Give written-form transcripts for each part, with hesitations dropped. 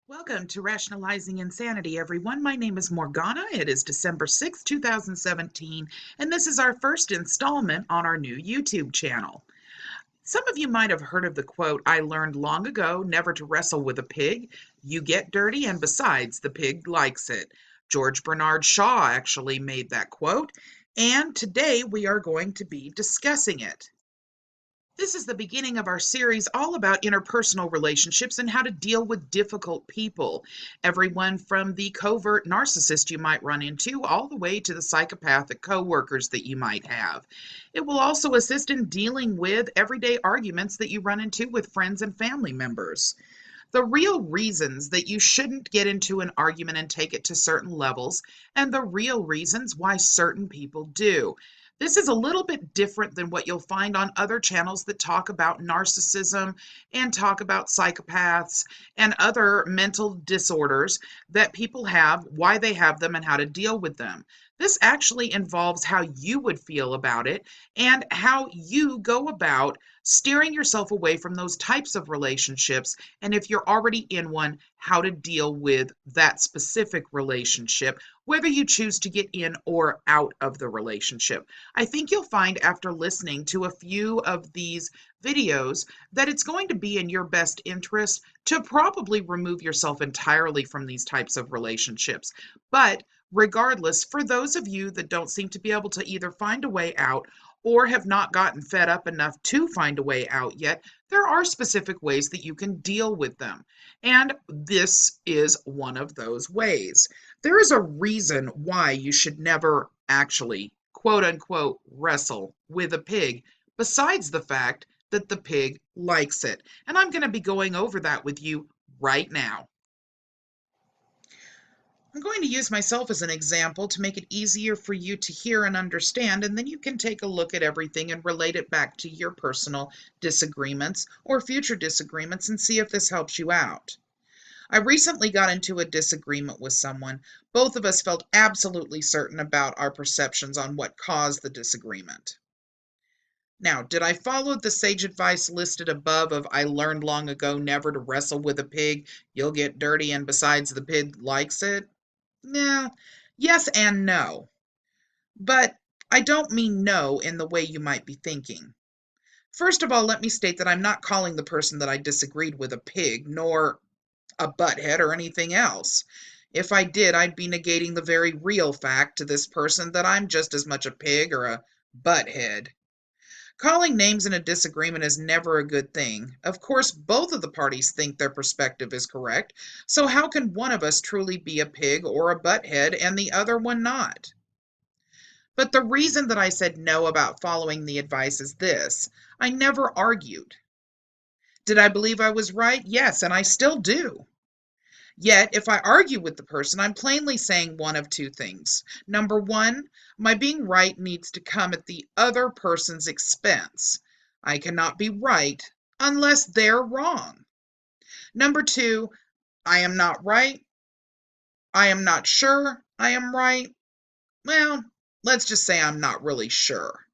Welcome to Rationalizing Insanity, everyone. My name is Morgana. It is December 6th, 2017, and this is our first installment on our new YouTube channel. Some of you might have heard of the quote, "I learned long ago never to wrestle with a pig. You get dirty, and besides, the pig likes it." George Bernard Shaw actually made that quote, and today we are going to be discussing it. This is the beginning of our series all about interpersonal relationships and how to deal with difficult people. Everyone from the covert narcissist you might run into, all the way to the psychopathic coworkers that you might have. It will also assist in dealing with everyday arguments that you run into with friends and family members. The real reasons that you shouldn't get into an argument and take it to certain levels, and the real reasons why certain people do. This is a little bit different than what you'll find on other channels that talk about narcissism and talk about psychopaths and other mental disorders that people have, why they have them, and how to deal with them. This actually involves how you would feel about it and how you go about steering yourself away from those types of relationships, and if you're already in one, how to deal with that specific relationship, whether you choose to get in or out of the relationship. I think you'll find after listening to a few of these videos that it's going to be in your best interest to probably remove yourself entirely from these types of relationships. But regardless, for those of you that don't seem to be able to either find a way out or have not gotten fed up enough to find a way out yet, there are specific ways that you can deal with them. And this is one of those ways. There is a reason why you should never actually, quote unquote, wrestle with a pig, besides the fact that the pig likes it. And I'm going to be going over that with you right now. I'm going to use myself as an example to make it easier for you to hear and understand, and then you can take a look at everything and relate it back to your personal disagreements or future disagreements and see if this helps you out. I recently got into a disagreement with someone. Both of us felt absolutely certain about our perceptions on what caused the disagreement. Now, did I follow the sage advice listed above of "I learned long ago never to wrestle with a pig, you'll get dirty, and besides the pig likes it"? Nah, yes and no. But I don't mean no in the way you might be thinking. First of all, let me state that I'm not calling the person that I disagreed with a pig, nor a butthead or anything else. If I did, I'd be negating the very real fact to this person that I'm just as much a pig or a butthead. Calling names in a disagreement is never a good thing. Of course, both of the parties think their perspective is correct, so how can one of us truly be a pig or a butthead and the other one not? But the reason that I said no about following the advice is this: I never argued. Did I believe I was right? Yes, and I still do. Yet, if I argue with the person, I'm plainly saying one of two things. Number one, my being right needs to come at the other person's expense. I cannot be right unless they're wrong. Number two, I am not right. I am not sure I am right. Well, let's just say I'm not really sure.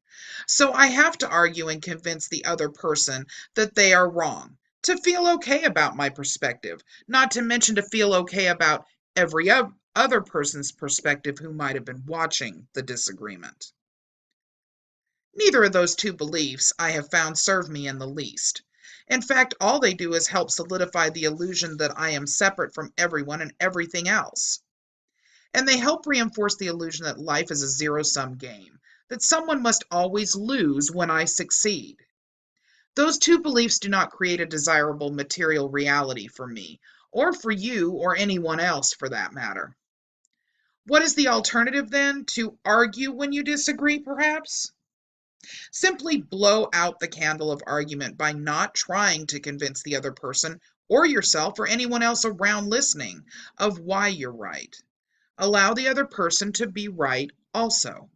So I have to argue and convince the other person that they are wrong to feel okay about my perspective, not to mention to feel okay about every other person's perspective who might have been watching the disagreement. Neither of those two beliefs I have found serve me in the least. In fact, all they do is help solidify the illusion that I am separate from everyone and everything else. And they help reinforce the illusion that life is a zero-sum game, that someone must always lose when I succeed. Those two beliefs do not create a desirable material reality for me, or for you, or anyone else for that matter. What is the alternative then? To argue when you disagree, perhaps? Simply blow out the candle of argument by not trying to convince the other person, or yourself, or anyone else around listening, of why you're right. Allow the other person to be right also.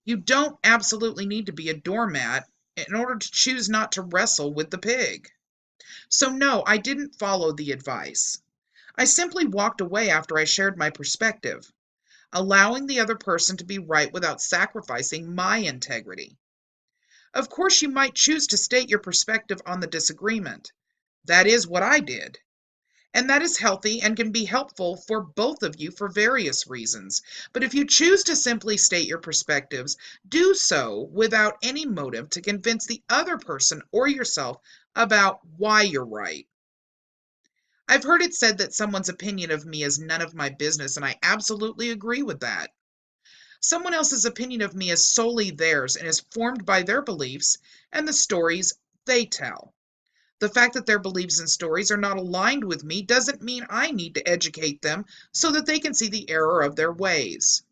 You don't absolutely need to be a doormat in order to choose not to wrestle with the pig. So no, I didn't follow the advice. I simply walked away after I shared my perspective, allowing the other person to be right without sacrificing my integrity. Of course, you might choose to state your perspective on the disagreement. That is what I did. And that is healthy and can be helpful for both of you for various reasons. But if you choose to simply state your perspectives, do so without any motive to convince the other person or yourself about why you're right. I've heard it said that someone's opinion of me is none of my business, and I absolutely agree with that. Someone else's opinion of me is solely theirs and is formed by their beliefs and the stories they tell. The fact that their beliefs and stories are not aligned with me doesn't mean I need to educate them so that they can see the error of their ways.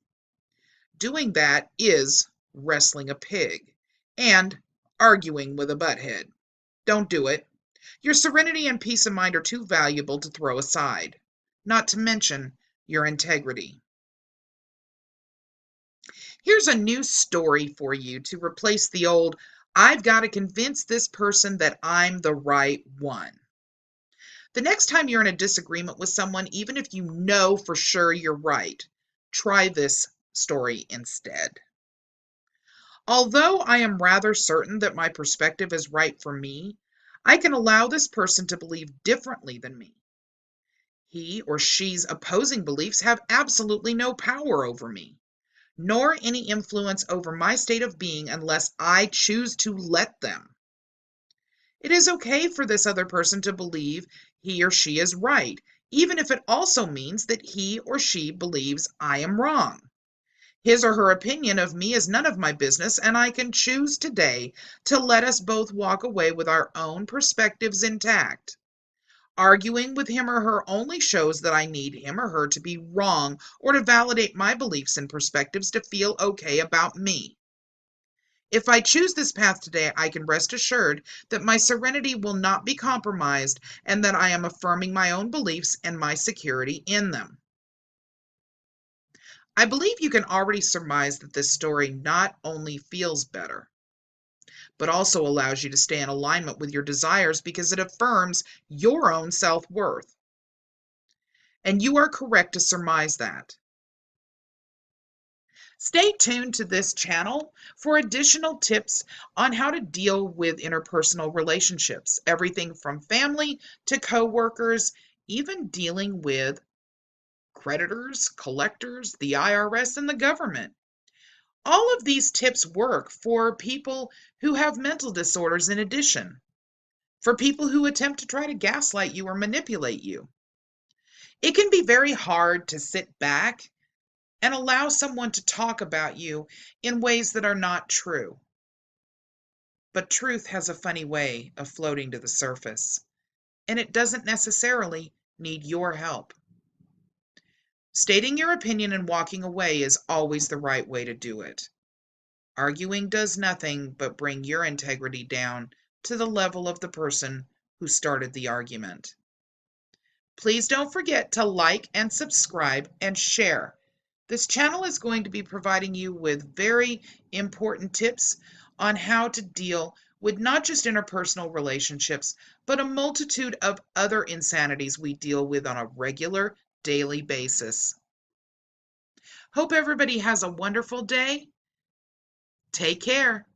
Doing that is wrestling a pig and arguing with a butthead. Don't do it. Your serenity and peace of mind are too valuable to throw aside, not to mention your integrity. Here's a new story for you to replace the old, I've got to convince this person that I'm the right one. The next time you're in a disagreement with someone, even if you know for sure you're right, try this story instead. Although I am rather certain that my perspective is right for me, I can allow this person to believe differently than me. He or she's opposing beliefs have absolutely no power over me, nor any influence over my state of being unless I choose to let them. It is okay for this other person to believe he or she is right, even if it also means that he or she believes I am wrong. His or her opinion of me is none of my business, and I can choose today to let us both walk away with our own perspectives intact. Arguing with him or her only shows that I need him or her to be wrong or to validate my beliefs and perspectives to feel okay about me. If I choose this path today, I can rest assured that my serenity will not be compromised and that I am affirming my own beliefs and my security in them. I believe you can already surmise that this story not only feels better, but also allows you to stay in alignment with your desires because it affirms your own self-worth. And you are correct to surmise that. Stay tuned to this channel for additional tips on how to deal with interpersonal relationships, everything from family to coworkers, even dealing with creditors, collectors, the IRS, and the government. All of these tips work for people who have mental disorders in addition, for people who attempt to try to gaslight you or manipulate you. It can be very hard to sit back and allow someone to talk about you in ways that are not true. But truth has a funny way of floating to the surface, and it doesn't necessarily need your help. Stating your opinion and walking away is always the right way to do it. Arguing does nothing but bring your integrity down to the level of the person who started the argument. Please don't forget to like and subscribe and share. This channel is going to be providing you with very important tips on how to deal with not just interpersonal relationships, but a multitude of other insanities we deal with on a regular, daily basis. Hope everybody has a wonderful day. Take care.